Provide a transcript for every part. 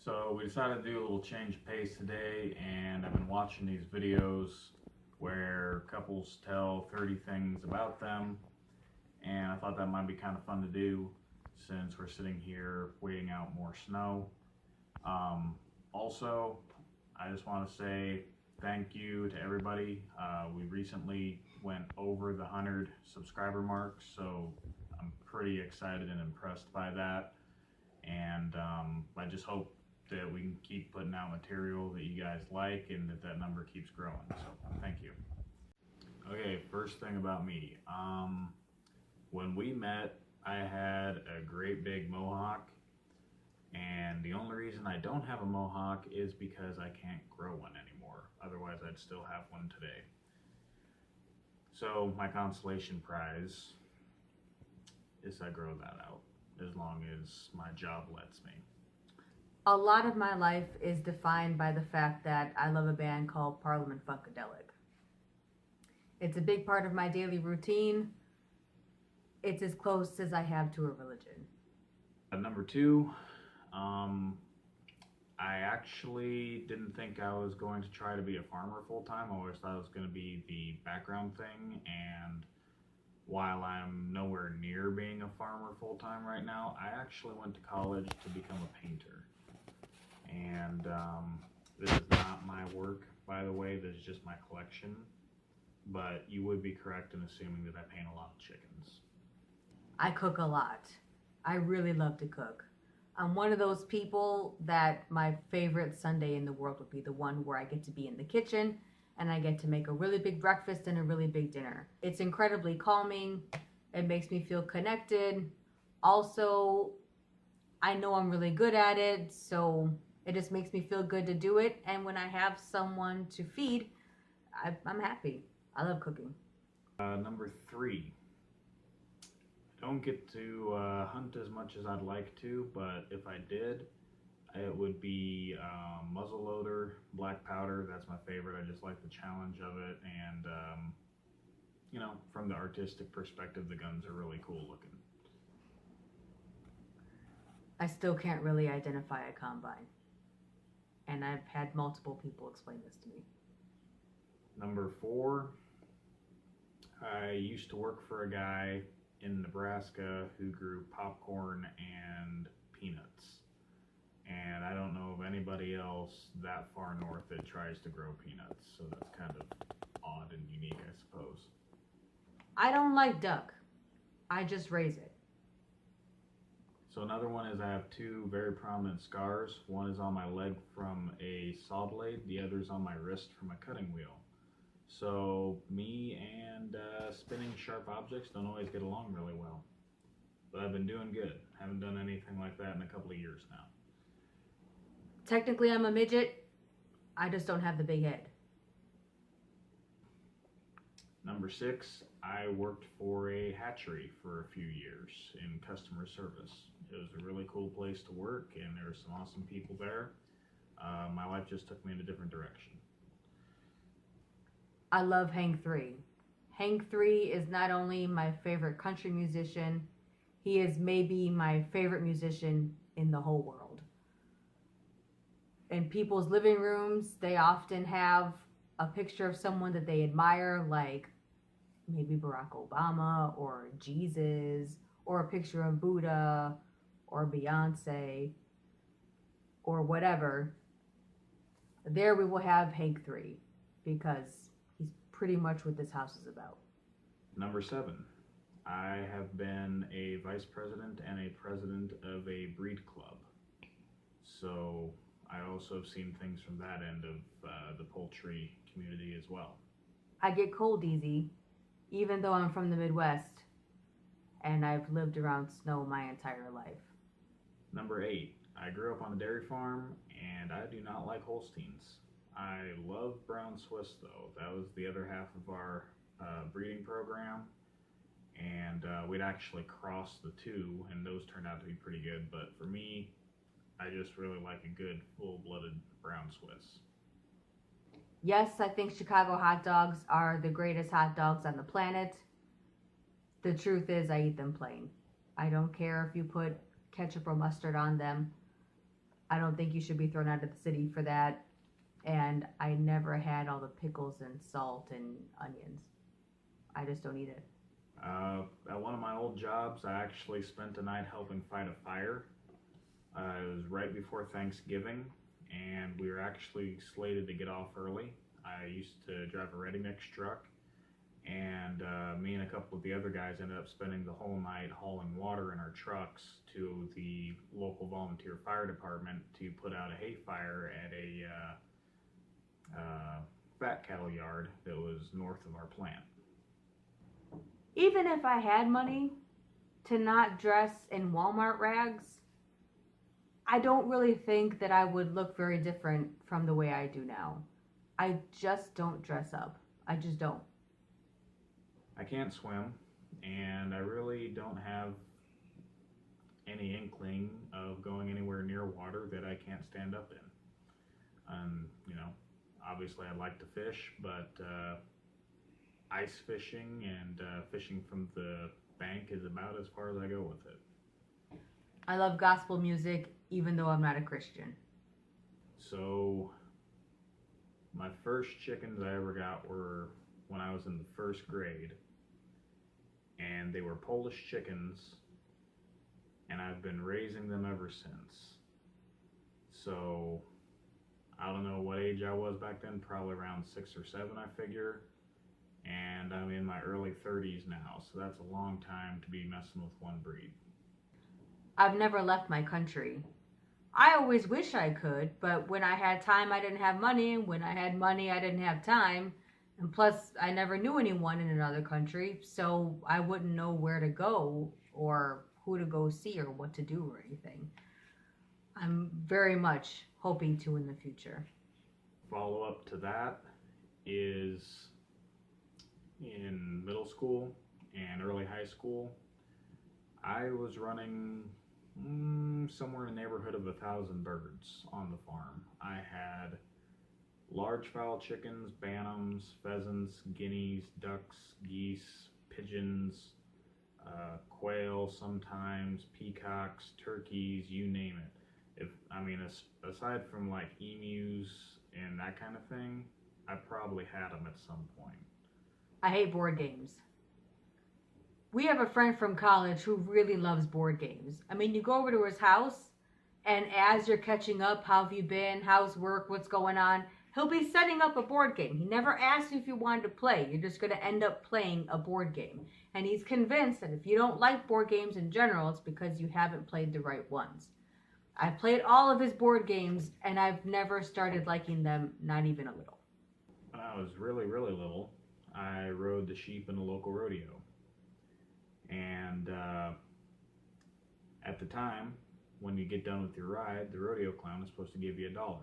So we decided to do a little change of pace today, and I've been watching these videos where couples tell 30 things about them, and I thought that might be kind of fun to do since we're sitting here waiting out more snow. Also, I just want to say thank you to everybody. We recently went over the 100 subscriber mark, so I'm pretty excited and impressed by that. And I just hope that we can keep putting out material that you guys like and that number keeps growing. So thank you. Okay, first thing about me. When we met, I had a great big mohawk, and the only reason I don't have a mohawk is because I can't grow one anymore. Otherwise, I'd still have one today. So my consolation prize is I grow that out as long as my job lets me. A lot of my life is defined by the fact that I love a band called Parliament Funkadelic. It's a big part of my daily routine. It's as close as I have to a religion. Number two, I actually didn't think I was going to try to be a farmer full time. I always thought it was going to be the background thing, and while I'm nowhere near being a farmer full time right now, I actually went to college to become a painter. And this is not my work, by the way, this is just my collection, but you would be correct in assuming that I paint a lot of chickens. I cook a lot. I really love to cook. I'm one of those people that my favorite Sunday in the world would be the one where I get to be in the kitchen and I get to make a really big breakfast and a really big dinner. It's incredibly calming. It makes me feel connected. Also, I know I'm really good at it, so it just makes me feel good to do it. And when I have someone to feed, I'm happy. I love cooking. Number three. I don't get to hunt as much as I'd like to, but if I did, it would be muzzleloader, black powder. That's my favorite. I just like the challenge of it, and from the artistic perspective, the guns are really cool looking. I still can't really identify a combine, and I've had multiple people explain this to me. Number four, I used to work for a guy in Nebraska who grew popcorn and peanuts. And I don't know of anybody else that far north that tries to grow peanuts, so that's kind of odd and unique, I suppose. I don't like duck. I just raise it. So another one is I have two very prominent scars. One is on my leg from a saw blade, the other is on my wrist from a cutting wheel. So me and spinning sharp objects don't always get along really well. But I've been doing good. Haven't done anything like that in a couple of years now. Technically, I'm a midget. I just don't have the big head. Number six, I worked for a hatchery for a few years in customer service. It was a really cool place to work, and there were some awesome people there. My life just took me in a different direction. I love Hank 3. Hank 3 is not only my favorite country musician, he is maybe my favorite musician in the whole world. In people's living rooms, they often have a picture of someone that they admire, like maybe Barack Obama or Jesus, or a picture of Buddha or Beyonce or whatever. There we will have Hank 3 because he's pretty much what this house is about. Number seven, I have been a vice president and a president of a breed club. So I also have seen things from that end of the poultry community as well. I get cold easy, even though I'm from the Midwest and I've lived around snow my entire life. Number eight, I grew up on a dairy farm and I do not like Holsteins. I love brown Swiss though. That was the other half of our breeding program, and we'd actually cross the two, and those turned out to be pretty good. But for me, I just really like a good full-blooded brown Swiss. Yes, I think Chicago hot dogs are the greatest hot dogs on the planet. The truth is, I eat them plain. I don't care if you put ketchup or mustard on them. I don't think you should be thrown out of the city for that. And I never had all the pickles and salt and onions. I just don't eat it. At one of my old jobs, I actually spent a night helping fight a fire. It was right before Thanksgiving, and we were actually slated to get off early. I used to drive a ready-mix truck, and me and a couple of the other guys ended up spending the whole night hauling water in our trucks to the local volunteer fire department to put out a hay fire at a fat cattle yard that was north of our plant. Even if I had money to not dress in Walmart rags, I don't really think that I would look very different from the way I do now. I just don't dress up. I just don't. I can't swim, and I really don't have any inkling of going anywhere near water that I can't stand up in. Obviously I'd like to fish, but ice fishing and fishing from the bank is about as far as I go with it. I love gospel music, even though I'm not a Christian. So, my first chickens I ever got were when I was in the first grade, and they were Polish chickens, and I've been raising them ever since. So, I don't know what age I was back then, probably around 6 or 7, I figure. And I'm in my early 30s now, so that's a long time to be messing with one breed. I've never left my country. I always wish I could, but when I had time, I didn't have money, and when I had money, I didn't have time. And plus, I never knew anyone in another country, so I wouldn't know where to go or who to go see or what to do or anything. I'm very much hoping to in the future. Follow up to that is in middle school and early high school, I was running somewhere in the neighborhood of 1,000 birds on the farm. I had large fowl chickens, bantams, pheasants, guineas, ducks, geese, pigeons, quail sometimes, peacocks, turkeys, you name it. Aside from like emus and that kind of thing, I probably had them at some point. I hate board games. We have a friend from college who really loves board games. I mean, you go over to his house, and as you're catching up, how have you been? How's work? What's going on? He'll be setting up a board game. He never asks you if you wanted to play. You're just going to end up playing a board game. And he's convinced that if you don't like board games in general, it's because you haven't played the right ones. I've played all of his board games, and I've never started liking them, not even a little. When I was really, really little, I rode the sheep in a local rodeo. And at the time, when you get done with your ride, the rodeo clown is supposed to give you $1.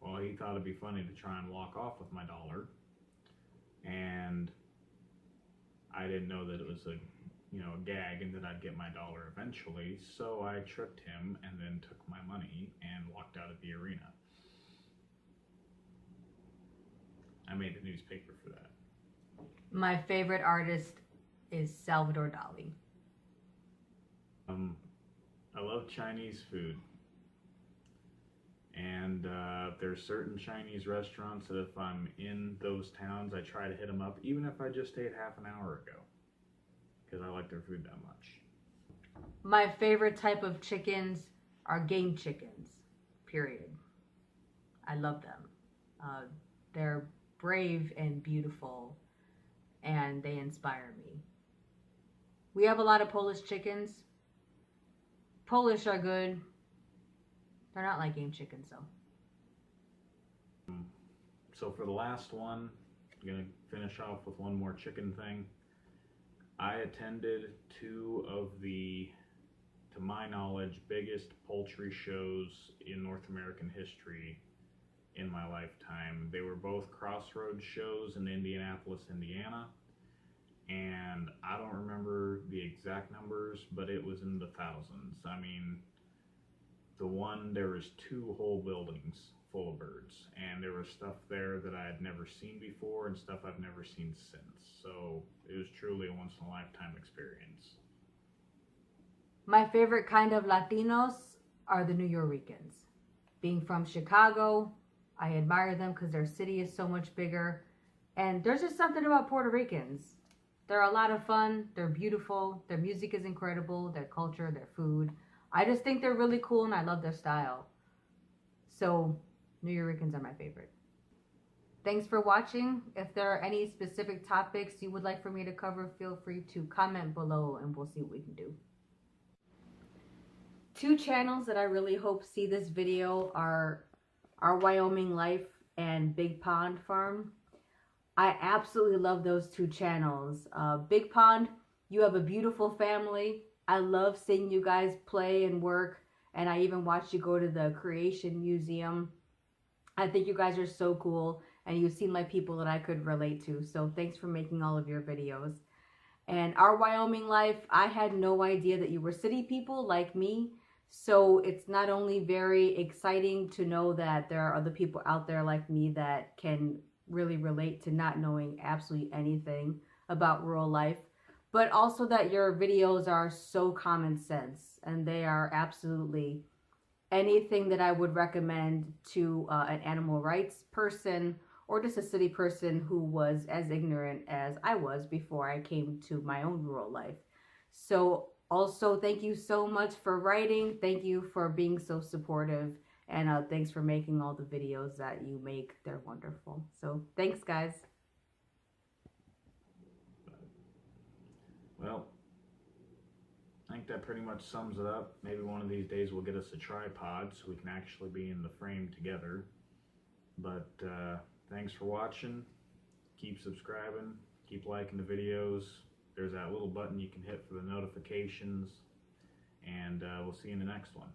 Well, he thought it'd be funny to try and walk off with my $1. And I didn't know that it was a gag and that I'd get my $1 eventually. So I tricked him and then took my money and walked out of the arena. I made the newspaper for that. My favorite artist is Salvador Dali. I love Chinese food. And there's certain Chinese restaurants that if I'm in those towns, I try to hit them up, even if I just ate half an hour ago, because I like their food that much. My favorite type of chickens are game chickens, period. I love them. They're brave and beautiful, and they inspire me. We have a lot of Polish chickens. Polish are good. They're not like game chickens, though. So for the last one, I'm going to finish off with one more chicken thing. I attended 2 of the, to my knowledge, biggest poultry shows in North American history in my lifetime. They were both crossroads shows in Indianapolis, Indiana. And I don't remember the exact numbers, but it was in the thousands. I mean, the one, there was 2 whole buildings full of birds, and there was stuff there that I had never seen before and stuff I've never seen since. So it was truly a once in a lifetime experience. My favorite kind of Latinos are the New Yorkers. Being from Chicago, I admire them because their city is so much bigger. And there's just something about Puerto Ricans. They're a lot of fun. They're beautiful. Their music is incredible. Their culture, their food. I just think they're really cool and I love their style. So, New Yorkers are my favorite. Thanks for watching. If there are any specific topics you would like for me to cover, feel free to comment below and we'll see what we can do. Two channels that I really hope see this video are Our Wyoming Life and Big Pond Farm. I absolutely love those two channels. Big Pond, you have a beautiful family. I love seeing you guys play and work, and I even watched you go to the Creation Museum. I think you guys are so cool, and you seem like people that I could relate to. So thanks for making all of your videos. And Our Wyoming Life, I had no idea that you were city people like me. So it's not only very exciting to know that there are other people out there like me that can really relate to not knowing absolutely anything about rural life, but also that your videos are so common sense and they are absolutely anything that I would recommend to an animal rights person or just a city person who was as ignorant as I was before I came to my own rural life. So also, thank you so much for writing. Thank you for being so supportive. And thanks for making all the videos that you make. They're wonderful. So thanks, guys. Well, I think that pretty much sums it up. Maybe one of these days we'll get us a tripod so we can actually be in the frame together. But thanks for watching. Keep subscribing. Keep liking the videos. There's that little button you can hit for the notifications. And we'll see you in the next one.